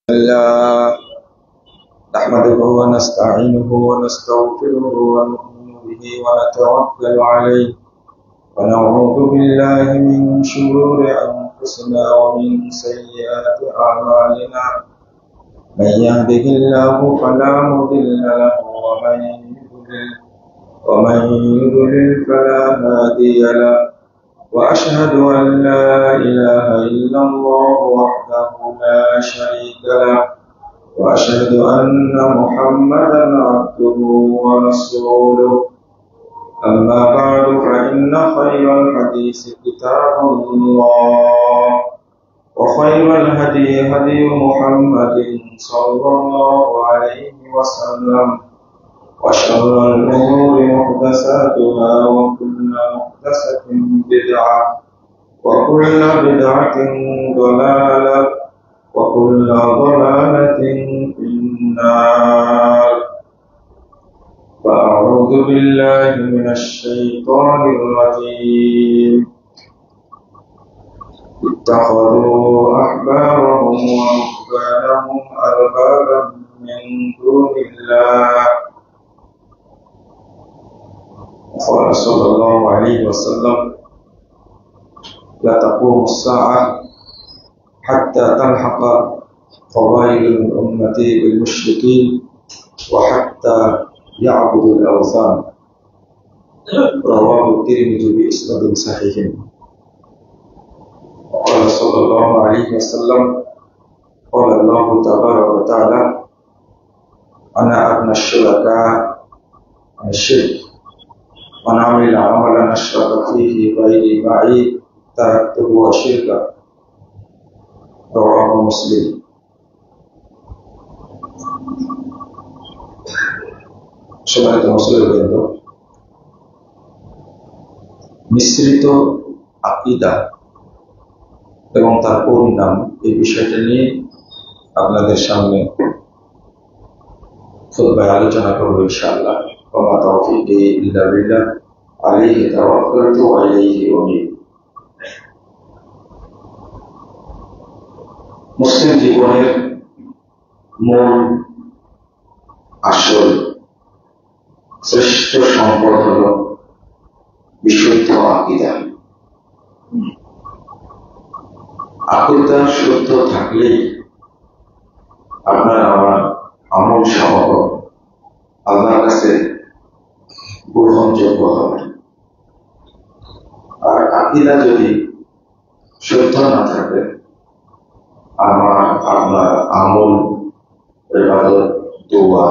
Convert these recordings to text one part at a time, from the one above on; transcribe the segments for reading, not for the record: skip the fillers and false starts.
الله نحمده ونستعينه ونستغفره ونؤمن به ونتوكل عليه ونعوذ بالله من شرور أنفسنا ومن سيئات أعمالنا من يهده الله فلا مضل له ومن يضلل فلا هادي له وأشهد أن لا إله إلا الله وحده لا شريك له وأشهد أن محمدا عبده ورسوله أما بعد فإن خير الحديث كتاب الله وخير الهدي هدي محمد صلى الله عليه وسلم وشر الأمور محدثاتها وكل محدثة بدعة وكل بدعة ضلالة وكل ضلالة في النار فأعوذ بالله من الشيطان الرجيم اتخذوا أحبارهم ورهبانهم أربابا من دون الله قال صلى الله عليه وسلم لا تقوم الساعة حتى تلحق قبائل الأمة بالمشركين وحتى يعبدوا الأوثان رواه الترمذي بإسناد صحيح. وقال صلى الله عليه وسلم قال الله تبارك وتعالى أنا أغنى الشركاء عن الشرك من عمل عملا أشرك فيه غيري معي تركته وشركه رواه مسلم. সম্মানিত মুসলিমবৃন্দ, মিশ্রিত আকীদা এবং তার পরিণাম এই বিষয়টা নিয়ে আপনাদের সামনে খুতবায় আলোচনা করব ইনশাআল্লাহ। ওয়া তাওফীকি ইল্লা বিল্লাহ আলাইহি তাওয়াক্কালতু ওয়া ইলাইহি উনীব। মুসলিম জীবনের মূল আসল শ্রেষ্ঠ সম্পদ হল বিশুদ্ধ আকীদা। আকীদা শুদ্ধ থাকলেই আপনার আমার আমল সহ আল্লাহর কাছে গ্রহণযোগ্য হবে। আর আকীদা যদি শুদ্ধ না থাকে আমার আপনার আমল ইবাদত দোয়া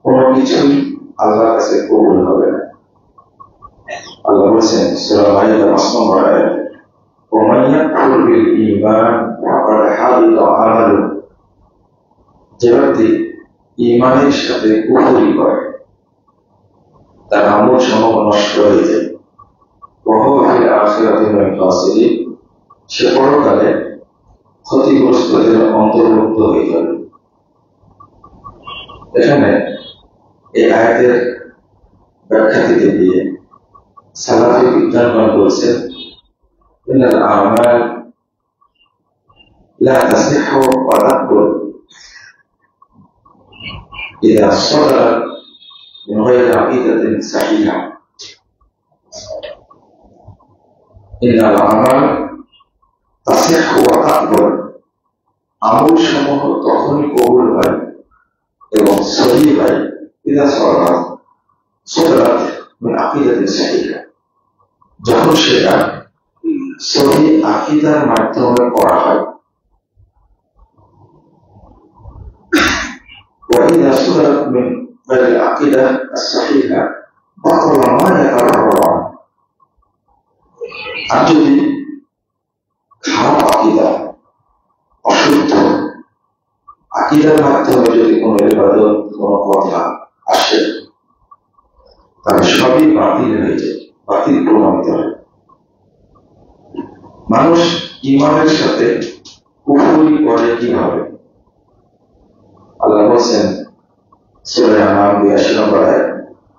কোনো কিছুই আল্লাহর কাছে কবুল হবে না। আল্লাহ বলেছেন সূরা মাইদা ৫ নম্বর আয়াত, ওয়া মান ইয়াকফুর বিল ঈমান ফাকাদ হাবিতা আমালুহু, যে ব্যক্তি ঈমানের সাথে কুফরি করে তার আমল সমূহ নষ্ট হয়ে যায়। ওয়া হুয়া ফিল আখিরাতি মিনাল খাসিরিন, সে পরকালে ক্ষতিগ্রস্তদের অন্তর্ভুক্ত হয়ে যাবে। এখানে এই আয়াতের ব্যাখ্যা দিতে গিয়ে সালাফি বিজ্ঞানগণ বলছেন ইন্নাল আমাল লা তাসিহু ওয়া তাকবুল ইযা সাদারাত মিন গায়রি আকীদাতিন সাহিহা। ইন্নাল আমাল তাসিহু ওয়া তাকবুল, আমল সমূহ তখনই কবুল হয় এবং সহিহ হয় ইযা সাদারাত মিন আকীদাতিন সাহিহা, যখন সেটা সহিহ আকীদার মাধ্যমে করা হয়। ওয়া ইযা সাদারাত মিন গায়রি আকীদা সাহিহা বাতালা মা ইয়াতারাওয়া, আর যদি খারাপ আকীদা অশুদ্ধ আকীদার মাধ্যমে যদি কোনো ইবাদত কোনো কথা আসে তাহলে সবই বাতিল হয়ে যায়, বাতিল প্রমাণিত হয়। মানুষ ঈমানের সাথে কুফরি করে কিভাবে? আল্লাহ বলেন সূরা আনাম ৮২ নম্বর আয়াত,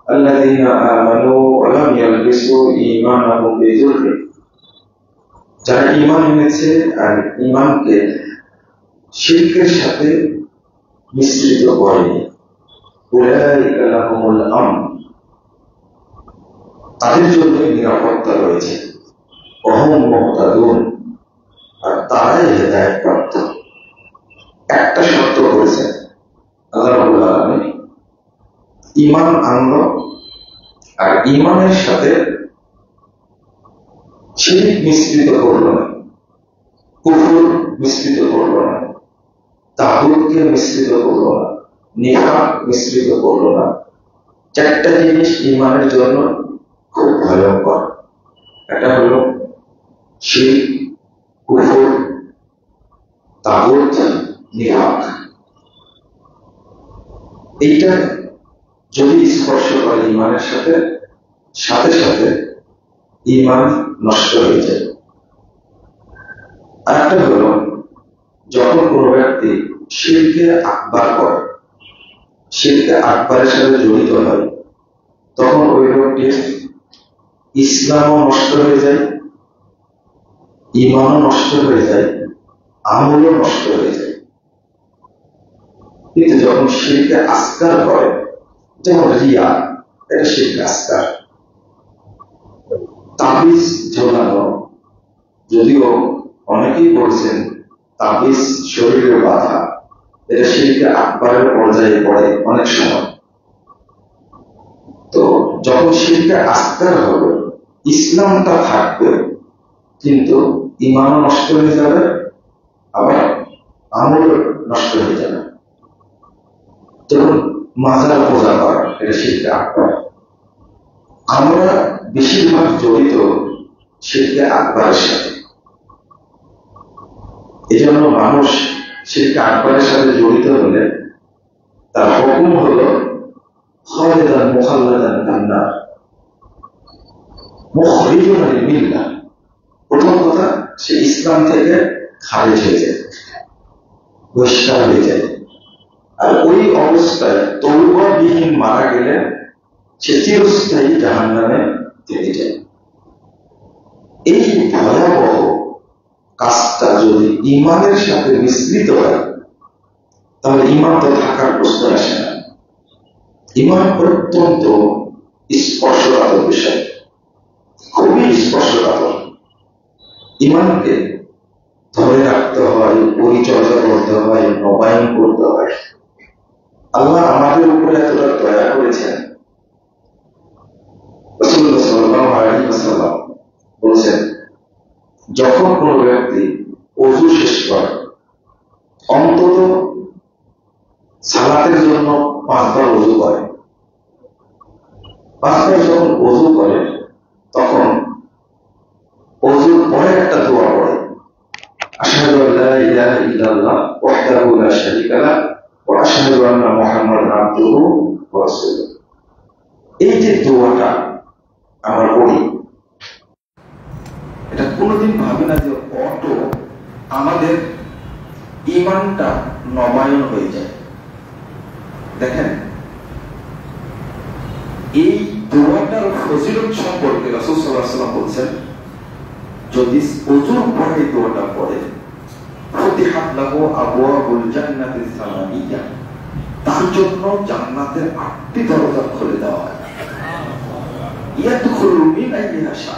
আল্লাযীনা আমানু ওয়া লাম ইয়ালবিসু ঈমানাহুম বিযুলম, যারা ঈমান এনেছে আর ঈমানকে শিরকের সাথে মিশ্রিত করেনি। উলাইকা লাহুমুল আমন, তাদের জন্য নিরাপত্তা রয়েছে। ওয়াহুম মুহতাদুন, আর তারাই হেদায়েত প্রাপ্ত। একটা শর্ত করেছেন আল্লাহ রাব্বুল আলামিন, ঈমান আনলো আর ঈমানের সাথে শিরক মিশ্রিত করলো না, কুফর মিশ্রিত করলো না, তাগুতকে মিশ্রিত করলো না, নিফাক মিশ্রিত করলো না। চারটা জিনিস ঈমানের জন্য খুব ভয়ঙ্কর। এটা হলো শিরক, কুফর, তাগুত, নিফাক। এইটা যদি স্পর্শ করে ঈমানের সাথে, সাথে সাথে ঈমান নষ্ট হয়ে যায়। আরেকটা হলো, যখন কোনো ব্যক্তি শিরকে আকবার করে, শিরকে আকবারের সাথে জড়িত হয়, তখন ওই লোকটির ইসলামও নষ্ট হয়ে যায়, ঈমানও নষ্ট হয়ে যায়, আমলও নষ্ট হয়ে যায়। কিন্তু যখন শিরকে আসগার করে, যেমন রিয়া, এটা শিরকে আসগার। তাবিজ ঝোলানো, যদিও অনেকেই বলছেন তাবিজ শরীরের বাধা, এটা শিরকে আকবারের পর্যায়ে পড়ে অনেক সময়। তো যখন শিরকে আসগার হবে, ইসলামটা থাকবে কিন্তু ঈমানও নষ্ট হয়ে যাবে, আবার আমল নষ্ট হয়ে যাবে। তখন মাজার পূজা করা, এটা শিরকে আকবার। আমরা বেশিরভাগ জড়িত শিরকে আকবারের সাথে। এই জন্য মানুষ শিরকে আকবারের সাথে জড়িত হলে তার হুকুম হলো খালিদান মুখাল্লাদান ফিন্নার, মুখরিজুন মিনাল মিল্লাহ। প্রথম কথা, সে ইসলাম থেকে খারিজ হয়ে যায়, বহিষ্কার হয়ে যায়। আর ওই অবস্থায় তওবাবিহীন মারা গেলে সে চিরস্থায়ী জাহান্নামে থেকে যায়। এই ভয়াবহ কাজটা যদি ঈমানের সাথে মিশ্রিত হয়, তাহলে ঈমান তো থাকার প্রশ্ন আসে না। ঈমান অত্যন্ত স্পর্শকাতর বিষয়, খুবই স্পর্শকাতর। ঈমানকে ধরে রাখতে হয়, পরিচর্যা করতে হয়, নবায়ন করতে হয়। আল্লাহ আমাদের উপরে এতটা দয়া করেছেন, রাসূলুল্লাহ সাল্লাল্লাহু আলাইহি ওয়াসাল্লাম বলেছেন, যখন কোন ব্যক্তি ওযু শেষ করে, অন্তত সালাতের জন্য 5 বার ওযু করে। 5 বার যখন ওযু করে, তখন ওযুর পরে একটা দোয়া পড়ে, আশহাদু আল্লা ইলাহা ইল্লাল্লাহ ওয়াহদাহু লা শারীকা লাহু ওয়া আশহাদু আন্না মুহাম্মাদান আবদুহু ওয়া রাসূলুহু। এই যে দোয়াটা আমরা পড়ি, এটা কোনোদিন ভাবে না যে অটো আমাদের ঈমানটা নবায়ন হয়ে যায়। দেখেন, এই দোয়াটার ফজিলত সম্পর্কে রাসূল সাল্লাল্লাহু আলাইহি ওয়াসাল্লাম বলেছেন, যদি ওযুর পরে দোয়াটা পড়ে, ফুতিহাত লাহু আবওয়াবুল জান্নাতিস সামানিয়া, তার জন্য জান্নাতের 8টি দরজা খুলে দেওয়া হয়। ইয়াদখুলু মিন আইয়িহা শা,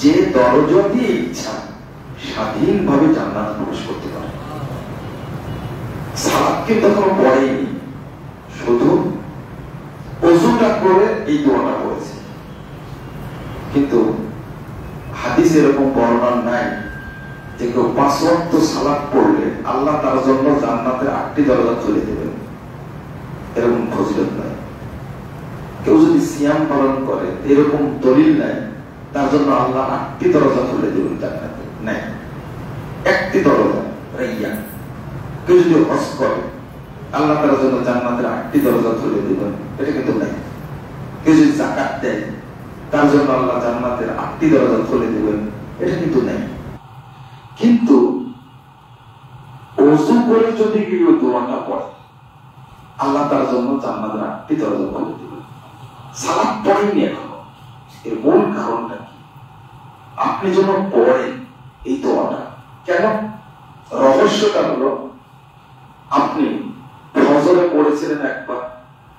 যে দরজা দিয়ে ইচ্ছা স্বাধীনভাবে জান্নাতে প্রবেশ করতে পারে। সালাত কিন্তু এখনো পড়েনি, শুধু ওযুটা করে এই দোয়াটা পড়েছে। কিন্তু হাদিসে এরকম বর্ণনা নাই যে কেউ 5 ওয়াক্ত সালাত পড়লে আল্লাহ তার জন্য জান্নাতের 8টি দরজা খুলে দেবেন, এরকম ফজিলত নাই। কেউ যদি সিয়াম পালন করে, এরকম দলিল নাই তার জন্য আল্লাহ 8টি দরজা খুলে দেবেন জান্নাতে, নাই। একটি দরজা, রাইয়ান। কেউ যদি হজ করে, আল্লাহ তার জন্য জান্নাতের 8টি দরজা খুলে দেবেন, এটা কিন্তু নাই। কেউ যদি যাকাত দেয়, তার জন্য আল্লাহ জান্নাতের 8টি দরজা খুলে দেবেন, এটা কিন্তু নাই। কিন্তু ওযু করে যদি কেউ দোয়াটা পড়ে, আল্লাহ তার জন্য জান্নাতের 8টি দরজা খুলে দেবেন। সালাত পড়েননি এখনো, এর মূল কারণটা কি? আপনি যখন পড়েন এই দোয়াটা, কেন? রহস্যটা হলো আপনি ফজরে পড়েছিলেন একবার,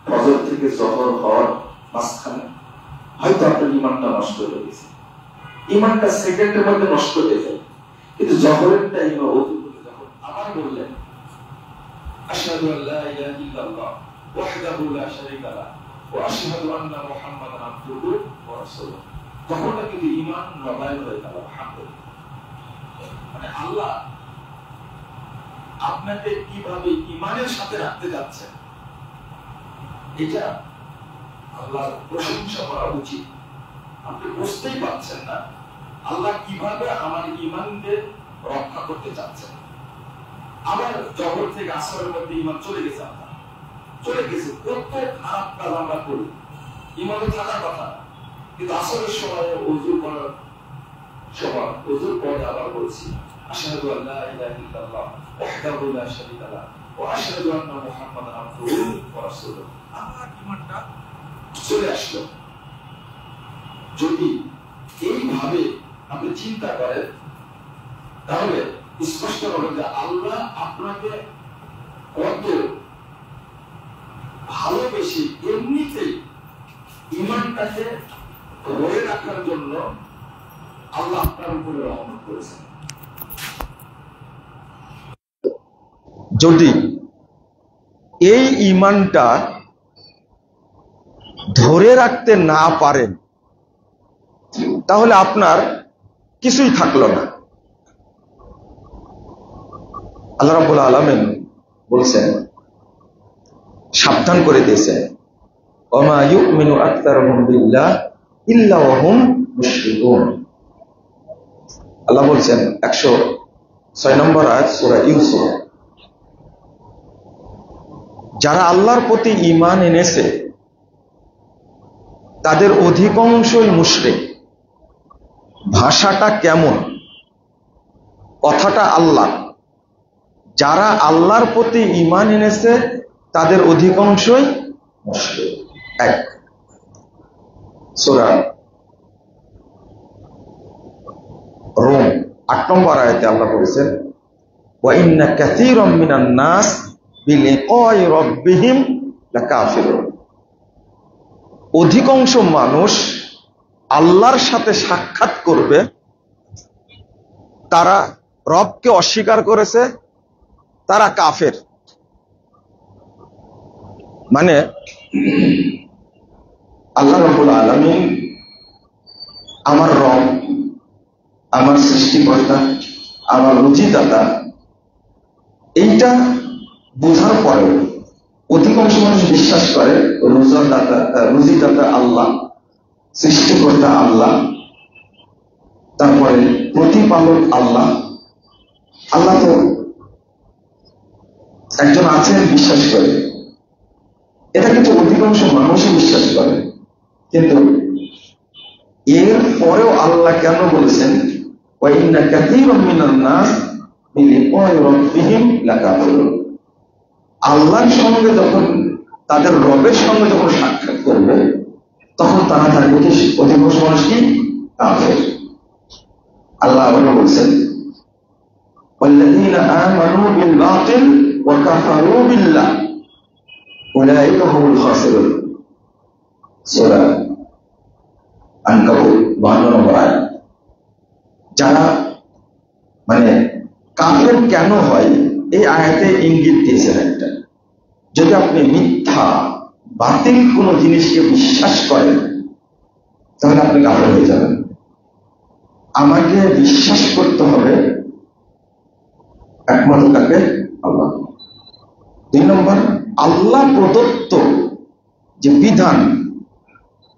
ফজর থেকে জহর হওয়ার মাঝখানে হয়তো আপনার ইমানটা নষ্ট হয়ে গেছে, ইমানটা সেকেন্ডের মধ্যে নষ্ট হয়ে যায়। কিন্তু জহরের টাইমে ওযু করে যখন আবার বললেন আশহাদু আল্লা ইলাহা ইল্লাল্লাহ ওয়াহদাহু লা শারীকা লাহু ওয়া আশহাদু আন্না মুহাম্মাদান আবদুহু ওয়া রাসূলুহু, তখন কিন্তু ঈমান নবায়ন হয়ে গেল। আলহামদুলিল্লাহ। মানে আল্লাহ আপনাকে কিভাবে ঈমানের সাথে রাখতে যাচ্ছেন, এটা আল্লাহর প্রশংসা করা উচিত। আপনি বুঝতেই পারছেন না আল্লাহ কিভাবে আমার ঈমানকে রক্ষা করতে চাচ্ছেন। আবার জহর থেকে আসরের মধ্যে ঈমান চলে গেছে, আপনার চলে গেছে। কত খারাপ কাজ আমরা করি, ঈমানে থাকার কথা, কিন্তু আসরের সময় ওযু করার সময় ওযুর পরে আবার বলছি আশহাদু আল্লা ইলাহা ইল্লাল্লাহ ওয়াহদাহু লা শারীকা লাহু ওয়া আশহাদু আন্না মুহাম্মাদান আবদুহু ওয়া রাসূলুহু, আমার ঈমানটা চলে আসলো। যদি এইভাবে আপনি চিন্তা করেন তাহলে স্পষ্ট হবে যে আল্লাহ আপনাকে কত ভালোবেসে এমনিতেই ঈমানটাকে ধরে রাখার জন্য আল্লাহ আপনার উপরে রহমত করেছেন। যদি এই ঈমানটা ধরে রাখতে না পারেন তাহলে আপনার কিছুই থাকলো না। আল্লাহ রাব্বুল আলামিন বলছেন, সাবধান করে দিয়েছেন, ওমা ইউমিনু আকতারুহুম বিল্লাহ ইল্লা ওয়া হুম মুশরিকুন। আল্লাহ বলছেন 106 নম্বর আয়াত সূরা ইউসুফ, যারা আল্লাহর প্রতি ঈমান এনেছে তাদের অধিকাংশই মুশরিক। ভাষাটা কেমন, কথাটা আল্লাহ, যারা আল্লাহর প্রতি ঈমান এনেছে তাদের অধিকাংশই মুশরিক। এক সূরা রোম 8 নম্বর আয়াতে আল্লাহ বলেছেন, ওয়া ইন্না কাসীরাম মিনান নাস বিলিকাই রাব্বিহিম লাকাফিরুন। অধিকাংশ মানুষ আল্লাহর সাথে সাক্ষাৎ করবে, তারা রবকে অস্বীকার করেছে, তারা কাফের। মানে আল্লাহ রাব্বুল আলামিন আমার রব, আমার সৃষ্টিকর্তা, আমার রুজিদাতা, এইটা বোঝার পরে অধিকাংশ মানুষ বিশ্বাস করে রুজিদাতা আল্লাহ, সৃষ্টিকর্তা আল্লাহ, তারপরে প্রতিপালক আল্লাহ। আল্লাহ তো একজন আছেন বিশ্বাস করে, এটা কিন্তু অধিকাংশ মানুষই বিশ্বাস করে। কিন্তু এর পরেও আল্লাহ কেন বলেছেন ওয়া ইন্না কাসীরাম মিনান নাস বিলিকাই রাব্বিহিম লাকাফিরুন? আল্লাহর সঙ্গে যখন, তাদের রবের সঙ্গে যখন সাক্ষাৎ করবে তখন তারা থাকবে কি অধিকাংশ মানুষ কি কাফের। আল্লাহ আবার বলছেন ওয়াল্লাযীনা আমানু বিল বাতিল ওয়া কাফারু বিল্লাহ উলাইকা হুমুল খাসিরুন। সূরা আনকাবুত 52 নম্বর আয়াত। যারা মানে কাফের কেন হয় এই আয়াতে ইঙ্গিত দিয়েছেন একটা, যদি আপনি মিথ্যা বাতিল কোন জিনিসকে বিশ্বাস করেন তাহলে আপনি কাফের হয়ে যাবেন। আমাকে বিশ্বাস করতে হবে একমাত্র তাকে আল্লাহ। 2 নম্বর, আল্লাহ প্রদত্ত যে বিধান,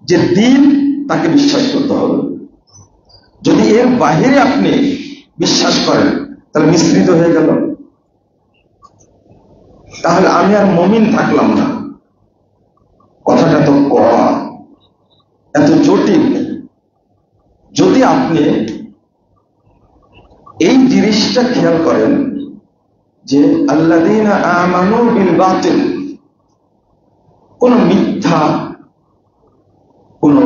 যে দিন, তাকে বিশ্বাস করতে হবে। যদি এর বাহিরে আপনি বিশ্বাস করেন তাহলে মিশ্রিত হয়ে গেল, তাহলে আমি আর মুমিন থাকলাম না। কথাটা তো কড়া, এত জটিল। যদি আপনি এই জিনিসটা খেয়াল করেন যে আল্লাযীনা আমানু বিল বাতিল, কোন মিথ্যা, কোন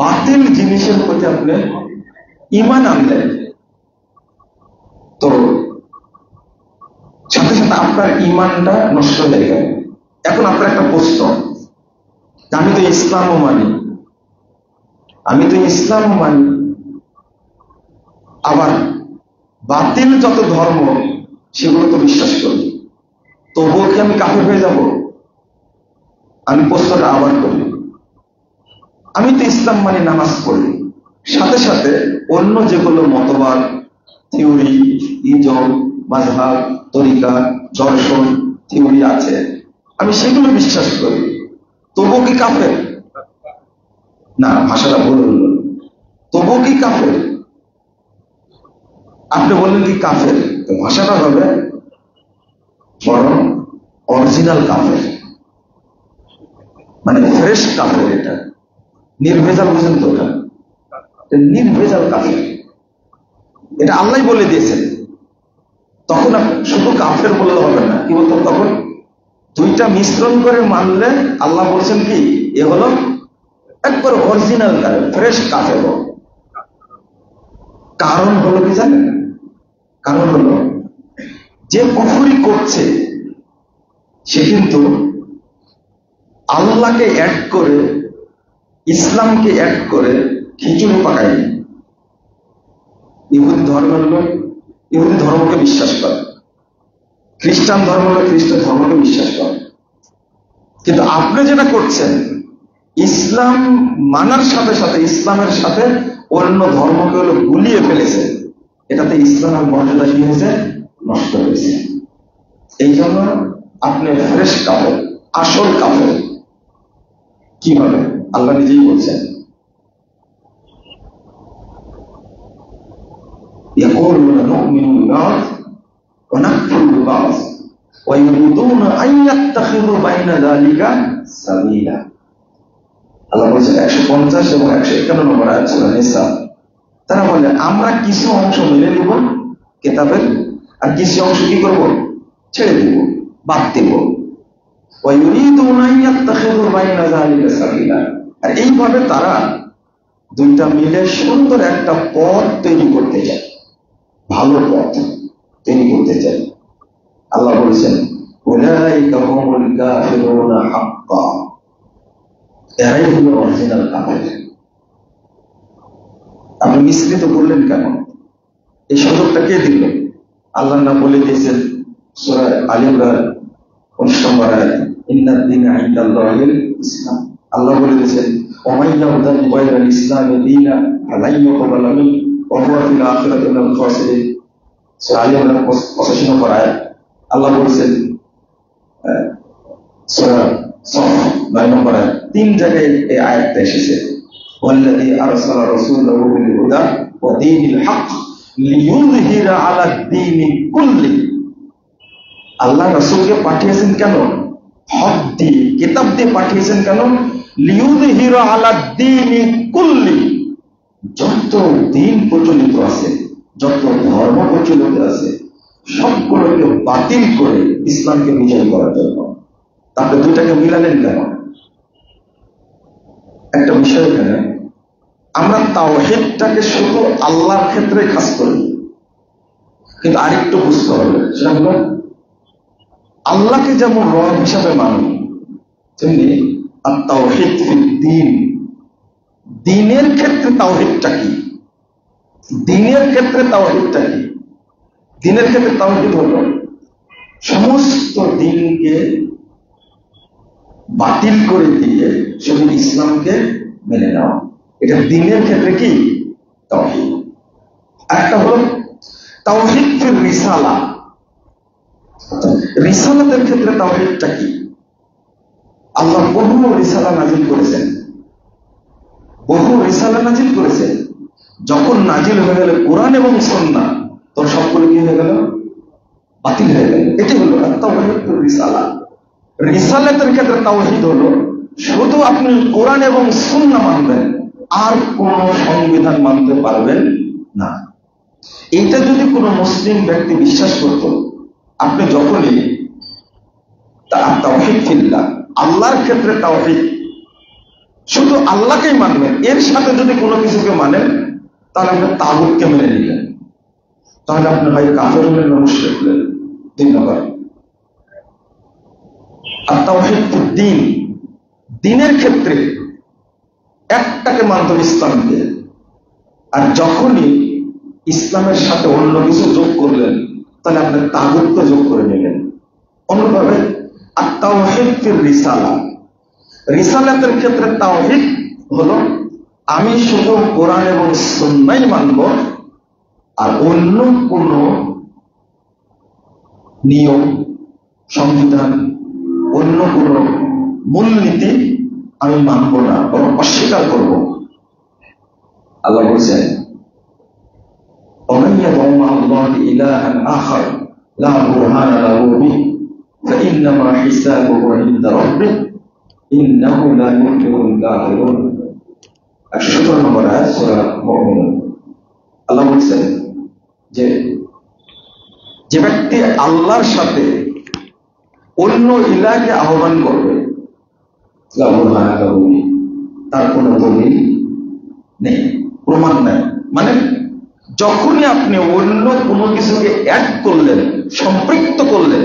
বাতিল জিনিসের প্রতি আপনি ঈমান আনলেন, তো সাথে সাথে সাথে আপনার ইমানটা নষ্ট হয়ে গেল। এখন আপনার একটা প্রশ্ন, আমি তো ইসলামও মানি, আবার বাতিল যত ধর্ম সেগুলো তো বিশ্বাস করি, তবুও কি আমি কাফের হয়ে যাব? আমি প্রশ্নটা আবার করি। আমি তো ইসলাম মানি, নামাজ পড়ি, সাথে সাথে অন্য যেগুলো মতবাদ, থিওরি, ইজম, মাযহাব, তরিকা, দর্শন, থিওরি আছে, আমি সেগুলো বিশ্বাস করি, তবুও কি কাফের? না, ভাষাটা ভুল হল। তবুও কি কাফের? আপনি বললেন কি কাফের, তো ভাষাটা হবে বরং অরিজিনাল কাফের, মানে ফ্রেশ কাফের। এটা নির্ভেজাল, বুঝেন তো? ওটা নির্ভেজাল কাফের, এটা আল্লাহ বলে দিয়েছেন। তখন শুধু কাফের বললে হবে না, কি বলতো? তখন দুইটা মিশ্রণ করে মানলে আল্লাহ বলছেন কি, এ হলো একবার অরিজিনাল কাফের, ফ্রেশ কাফের। কারণ হলো কি জানেন? কারণ হলো যে কুফরি করছে সে কিন্তু আল্লাহকে অ্যাড করে, ইসলামকে অ্যাড করে খিচুড়ি পাকায়নি। ইহুদি ধর্মের লোক ইহুদি ধর্মকে বিশ্বাস করে, খ্রিস্টান ধর্ম লোক খ্রিস্টান ধর্মকে বিশ্বাস করে। কিন্তু আপনি যেটা করছেন, ইসলাম মানার সাথে সাথে ইসলামের সাথে অন্য ধর্মকে হলো গুলিয়ে ফেলেছে, এটাতে ইসলামের মর্যাদা কি হয়েছে? নষ্ট হয়েছে। এই জন্য আপনি ফ্রেশ কাফের, আসল কাফের। কিভাবে? আল্লাহ নিজেই বলছেন, يقولون نؤمن ببعض ونكفر ببعض ويريدون أن يتخذوا بين ذلك سبيلا। আল্লাহ বলছেন 150 এবং 151 নম্বর আয়াত সূরা নিসা, তারা বলে আমরা কিছু অংশ মেনে নিব কিতাবের, আর কিছু অংশ কি করব? ছেড়ে দিব, বাদ দেব। ويريدون أن يتخذوا بين ذلك سبيلا। আর এইভাবে তারা দুইটা মিলে সুন্দর একটা পথ তৈরি করতে চায়, ভালো পথ তৈরি করতে চায়। আল্লাহ বলেছেন উলাইকা হুমুল কাফিরুনা হাক্কা, এরাই হলো অরিজিনাল কাফের। আপনি মিশ্রিত করলেন কেন? এই সুযোগটা কে দিল? আল্লাহ না বলে দিয়েছেন সূরা আলে ইমরান 19 নম্বর আয়াত, ইন্নাদ দীনা ইনদাল্লাহিল ইসলাম। আল্লাহ বলে দিয়েছেন ওয়া ইয়াবতাগি গায়রাল ইসলামি দীনা ফালাই ইউকবালা মিনহু ওয়া হুয়া ফিল আখিরাতি মিনাল খাসিরিন। সূরা আলে ইমরান 85 নম্বর আয়াত। আল্লাহ বলেছেন সূরা সফ 9 নম্বর আয়াত, 3 জায়গায় এই আয়াতটা এসেছে। ওয়াল্লাযী আরসালা রাসূলাহু বিল হুদা ওয়া দীনিল হক লিইয়ুযহিরা আলা দ্বীনি কুল্লি। আল্লাহ রাসূলকে পাঠিয়েছেন কেন? হক দিয়ে, কিতাব দিয়ে পাঠিয়েছেন কেন? লিইয়ুযহিরা আলা দ্বীনি কুল্লি, যত দিন প্রচলিত আছে, যত ধর্ম প্রচলিত আছে সবগুলোকে বাতিল করে ইসলামকে বিজয় করার জন্য। তারপরে দুইটাকে মিলালেন কেন? একটা বিষয় এখানে, আমরা তাওহীদটাকে শুধু আল্লাহর ক্ষেত্রে খাস করি, কিন্তু আরেকটু বুঝতে হবে, সেটা হলো আল্লাহকে যেমন রব হিসাবে মানি, তেমনি আত-তাওহীদ ফিদ দ্বীন, দ্বীনের ক্ষেত্রে তাওহীদটা কি? দ্বীনের ক্ষেত্রে তাওহীদটা কি? দ্বীনের ক্ষেত্রে তাওহীদ হলো সমস্ত দ্বীনকে বাতিল করে দিয়ে শুধু ইসলামকে মেনে নেওয়া, এটা দ্বীনের ক্ষেত্রে কি? তাওহীদ। একটা হলো তাওহীদ ফির রিসালা, রিসালাতের ক্ষেত্রে তাওহীদটা কি? আল্লাহ বহু রিসালা নাজিল করেছেন, বহু রিসালা নাজিল করেছেন। যখন নাজিল হয়ে গেল কোরআন এবং সুন্নাহ, তো সবগুলো কি হয়ে গেল? বাতিল হয়ে গেল। এটি হলো তাওহীদ ফির রিসালা। রিসালাতের ক্ষেত্রে তাওহীদ হলো শুধু আপনি কোরআন এবং সুন্নাহ মানবেন, আর কোন সংবিধান মানতে পারবেন না। এইটা যদি কোনো মুসলিম ব্যক্তি বিশ্বাস করত, আপনি যখনই তাওহীদ ফিল্লাহ, আল্লাহর ক্ষেত্রে তাওহীদ, শুধু আল্লাহকেই মানবেন, এর সাথে যদি কোনো কিছুকে মানেন তাহলে আপনি তাগুতকে মেনে নিলেন, তাহলে আপনি হয় কাফের হলেন না মুশরিক হলেন। 2 নম্বর তাওহীদ দ্বীন, দ্বীনের ক্ষেত্রে একটাকে মানত ইসলামকে। আর যখনই ইসলামের সাথে অন্য কিছু যোগ করলেন তাহলে আপনি তাগুত যোগ করে নিলেন। অন্যভাবে আত-তাওহীদ ফির রিসালা, রিসালাতের ক্ষেত্রে তাওহীদ হলো আমি শুধু কোরআন এবং সুন্নাহই মানব, আর অন্য কোন নিয়ম, সংবিধান, অন্য কোন মূলনীতি আমি মানব না, বরং অস্বীকার করব। আল্লাহ বলছেন ومن يدع مع الله إلها آخر لا برهان له به فإنما حسابه عند ربه إنه لا يفلح الكافرون। 17 নম্বর আয়াত সূরা মুমিনুন। আল্লাহ বলছেন যে যে ব্যক্তি আল্লাহর সাথে অন্য ইলাহকে আহ্বান করবে তার কোনো দলিল নেই, প্রমাণ নেই। মানে যখনই আপনি অন্য কোনো কিছুকে অ্যাড করলেন, সম্পৃক্ত করলেন,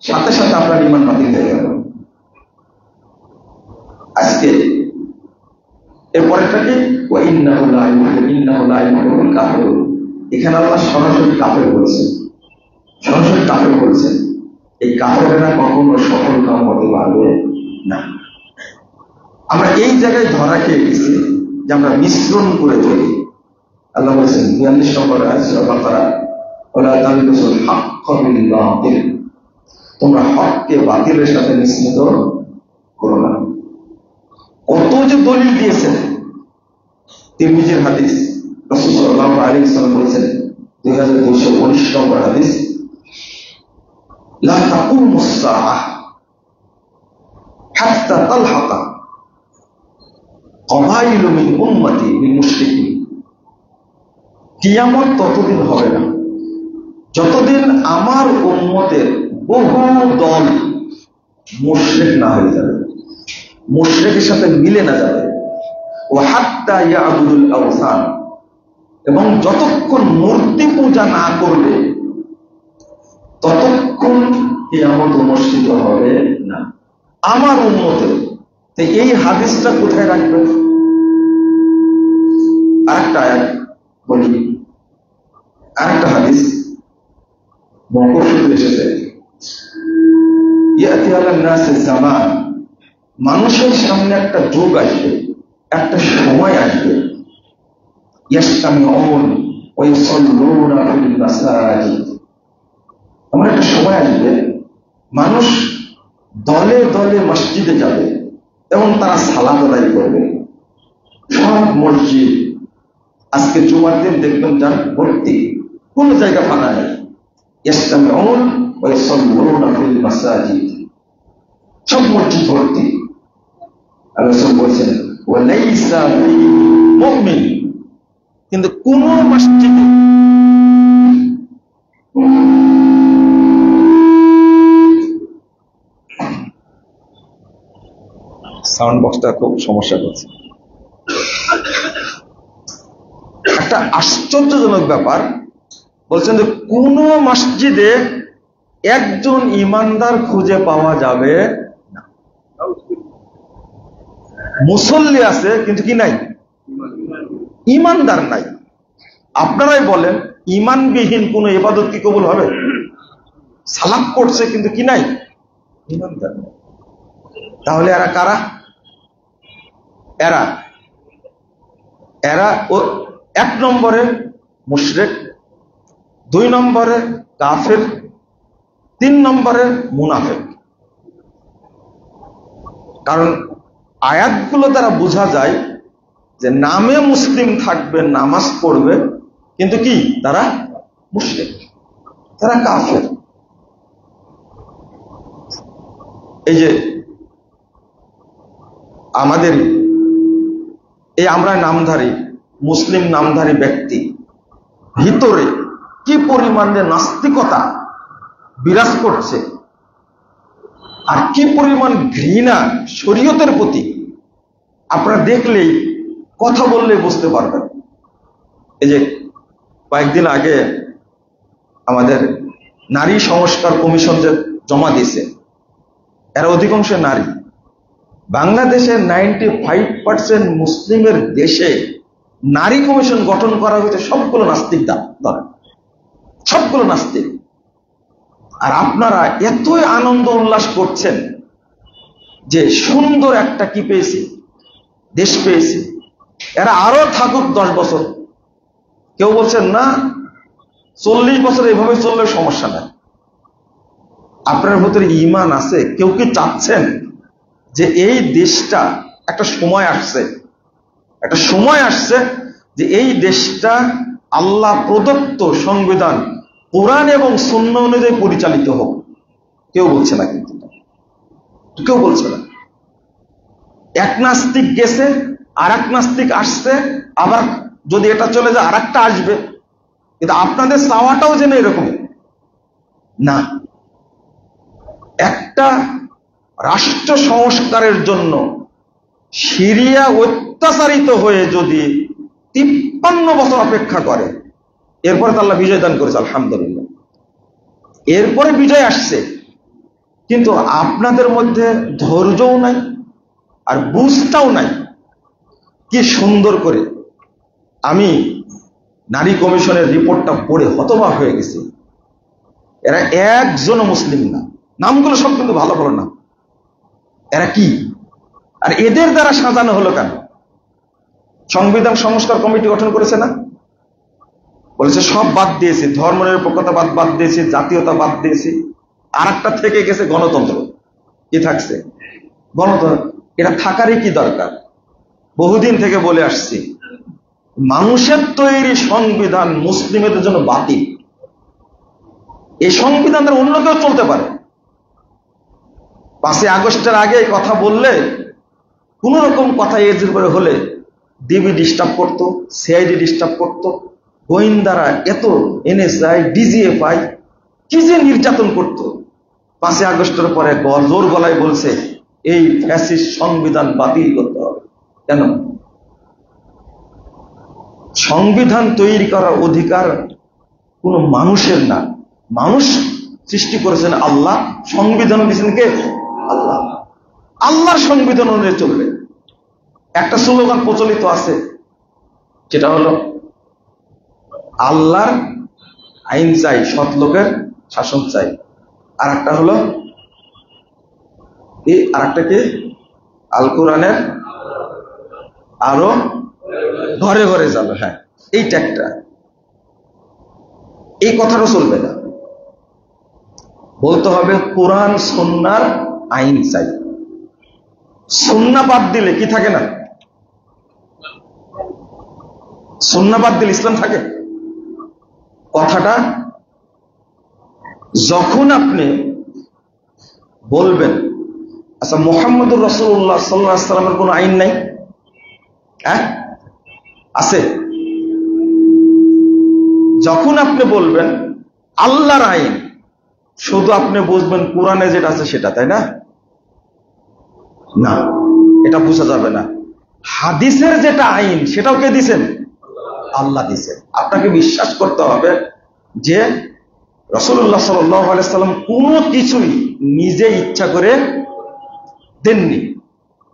সাথে সাথে আপনার ঈমান বাতিল হয়ে গেল। আজকে এরপরেটাকে এখানে আল্লাহ সরাসরি কাফের বলছেন, সরাসরি কাফের বলছেন। এই কাফেরেরা কখনো সফল কাম হতে পারবে না। আমরা এই জায়গায় ধরা খেয়ে গেছি যে আমরা মিশ্রণ করে চলি। আল্লাহ বলছেন 42 নম্বর আয়াত সূরা বাকারা, ওয়ালা তালবিসুল হাক্কা বিল বাতিল, তোমরা হককে বাতিলের সাথে মিশ্রিত করো না। কত যে দলিল দিয়েছেন। তিরমিজির হাদিস, রাসূল সাল্লাল্লাহু আলাইহি ওয়াসাল্লাম বলেছেন 2219 নম্বর হাদিস, লা তাকুমুস সাআহ হাত্তা তালহাকা কবাইলু মিন উম্মতি বিল মুশরিকিন। কিয়ামত ততদিন হবে না যতদিন আমার উম্মতের বহু দল মুশরিক না হয়ে যাবে, মুশরিকের সাথে মিলে না যাবে। ওয়া হাত্তা ইয়াবুদুল আওসান, এবং যতক্ষণ মূর্তি পূজা না করবে ততক্ষণ কিয়ামত অনুষ্ঠিত হবে না আমার উম্মতের। তো এই হাদিসটা কোথায় রাখবেন? আরেকটা আয়াত বলি, আরেকটা হাদিস মওকুফ এসেছে, ইয়াতি আলান নাস জামান, মানুষের সামনে একটা যুগ আসবে, একটা সময় আসবে, ইয়াসতামিউন ওয়া ইউসাল্লুনা ফিল মাসাজিদ, এমন একটা সময় আসবে মানুষ দলে দলে মসজিদে যাবে এবং তারা সালাত আদায় করবে। সব মসজিদ আজকে জুমার দিন দেখবেন যার ভর্তি, কোন জায়গা ফাঁকা নেই। ইয়াসতামিউন ওয়া ইউসাল্লুনা ফিল মাসাজিদ, সব মসজিদ ভর্তি। আল্লাহ বলছেন ওয়া লাইসা ফীহি মুমিন, কিন্তু কোন মসজিদে সাউন্ড বক্সটা খুব সমস্যা করছে। একটা আশ্চর্যজনক ব্যাপার বলছেন যে কোন মসজিদে একজন ইমানদার খুঁজে পাওয়া যাবে না। মুসল্লি আছে কিন্তু কি নাই? ইমানদার নাই। আপনারাই বলেন ইমানবিহীন কোন ইবাদত কি কবুল হবে? সালাত করছে কিন্তু কি নাই? ইমানদার নাই। তাহলে এরা কারা? এরা এরা ও 1 নম্বরে মুশরিক, 2 নম্বরে কাফের, 3 নম্বরে মুনাফিক। কারণ আয়াতগুলো দ্বারা বোঝা যায় যে নামে মুসলিম থাকবে, নামাজ পড়বে, কিন্তু কি তারা মুশরিক, তারা কাফের। এই যে আমাদের এই আমরা নামধারী মুসলিম নামধারী ব্যক্তি ভিতরে কি পরিমাণে নাস্তিকতা বিরাজ করছে আর কি পরিমাণ ঘৃণা শরীয়তের প্রতি, আপনারা দেখলেই কথা বললে বুঝতে পারবেন। এই যে কয়েকদিন আগে আমাদের নারী সংস্কার কমিশন যে জমা দিয়েছে, এরা অধিকাংশ নারী। বাংলাদেশের 95% মুসলিমের দেশে নারী কমিশন গঠন করা হয়েছে সবগুলো নাস্তিক দ্বারা, সবগুলো নাস্তিক। আর আপনারা এতই আনন্দ উল্লাস করছেন যে সুন্দর একটা কি পেয়েছি, দেশ পেয়েছি, এরা আরো থাকুক 10 বছর। কেউ বলছেন না 40 বছর এভাবে চললে সমস্যা নাই। আপনার ভিতরে ঈমান আছে? কেউ কি চাচ্ছেন যে এই দেশটা একটা সময় আসছে যে এই দেশটা আল্লাহ প্রদত্ত সংবিধান কোরআন এবং সুন্নাহ অনুযায়ী পরিচালিত হোক? কেউ বলছে না, কিন্তু কেউ বলছে না। এক নাস্তিক গেছে, আর এক নাস্তিক আসছে, আবার যদি এটা চলে যায় আর একটা আসবে। কিন্তু আপনাদের চাওয়াটাও যেন এরকম না। একটা রাষ্ট্র সংস্কারের জন্য সিরিয়া অত্যাচারিত হয়ে যদি 53 বছর অপেক্ষা করে, এরপরে তো আল্লাহ বিজয় দান করেছে, আলহামদুলিল্লাহ। এরপরে বিজয় আসছে, কিন্তু আপনাদের মধ্যে ধৈর্যও নাই আর বুঝটাও নাই। কি সুন্দর করে আমি নারী কমিশনের রিপোর্টটা পড়ে হতবাক হয়ে গেছি। এরা একজনও মুসলিম না, নামগুলো সব কিন্তু ভালো ভালো নাম। এরা কি, আর এদের দ্বারা সাজানো হলো কেন? সংবিধান সংস্কার কমিটি গঠন করেছে না, বলেছে সব বাদ দিয়েছি, ধর্মনিরপেক্ষতা বাদ দিয়েছি, জাতীয়তা বাদ দিয়েছি, আর একটা থেকে গেছে গণতন্ত্র। কি থাকছে? গণতন্ত্র। এটা থাকারই কি দরকার? বহুদিন থেকে বলে আসছি, মানুষের তৈরি সংবিধান মুসলিমদের জন্য বাতিল। এই সংবিধানের অন্য কেউ চলতে পারে। 5ই আগস্টের আগে কথা বললে, কোন রকম কথা এর উপরে হলে ডিবি ডিস্টার্ব করতো, সিআইডি ডিস্টার্ব করতো, গোয়েন্দারা এত এনএসআই ডিজিএফআই কি যে নির্যাতন করতো। 5ই আগস্টের পরে জোর গলায় বলছে এই ফ্যাসিস্ট সংবিধান বাতিল করতে হবে। কেন? সংবিধান তৈরি করার অধিকার কোন মানুষের না। মানুষ সৃষ্টি করেছেন আল্লাহ, সংবিধান দিয়েছেন কে? আল্লাহ। আল্লাহর সংবিধান অনুযায়ী চলবে। একটা স্লোগান প্রচলিত আছে, যেটা হলো আল্লাহর আইন চাই, সৎ লোকের শাসন চাই। আর একটা হলো আর একটা কি, আল কোরআনের আরো ঘরে ঘরে যাবে। হ্যাঁ, এইটা একটা। এই কথাটা চলবে না, বলতে হবে কোরআন সুন্নাহর আইন চাই। সুন্নাহ বাদ দিলে কি থাকে না? সুন্নাহ বাদ দিলে ইসলাম থাকে? কথাটা যখন আপনি বলবেন আচ্ছা মুহাম্মদুর রাসূলুল্লাহ সাল্লাল্লাহু আলাইহি ওয়াসাল্লামের কোন আইন নাই? হ্যাঁ আছে। যখন আপনি বলবেন আল্লাহর আইন, শুধু আপনি বুঝবেন কোরআনে যেটা আছে সেটা, তাই না? না, এটা বোঝা যাবে না। হাদিসের যেটা আইন সেটাও কে দিছেন? আল্লাহ দিছেন। আপনাকে বিশ্বাস করতে হবে যে রাসূলুল্লাহ সাল্লাল্লাহু আলাইহি ওয়াসাল্লাম কোনো কিছুই নিজে ইচ্ছা করে দেননি।